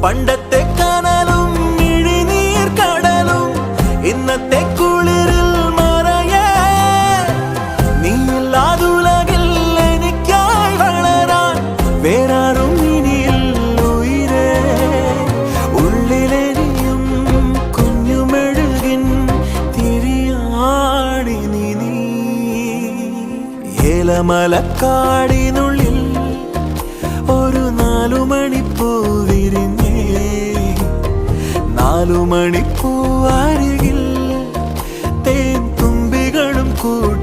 പണ്ടത്തെ കനലും ഇഴിനീർ കടലും ഇന്നത്തെ കുളിരിൽ മറയേ നീയില്ലാതുലകിൽ എനിക്കായി വളരാൻ വേറാരും ഇനിയില്ല ഉയിരേ ഉള്ളിലെരിയും കുഞ്ഞുമെഴുകിൻ തിരിയാടി നീ ഏലമലക്കാടിനുള്ളിൽ ഒരു 4 മണിപ്പൂ വിരിഞ്ഞേ 4 മണിപ്പൂ അരികിൽ തേൻ തുമ്പികളും കൂടി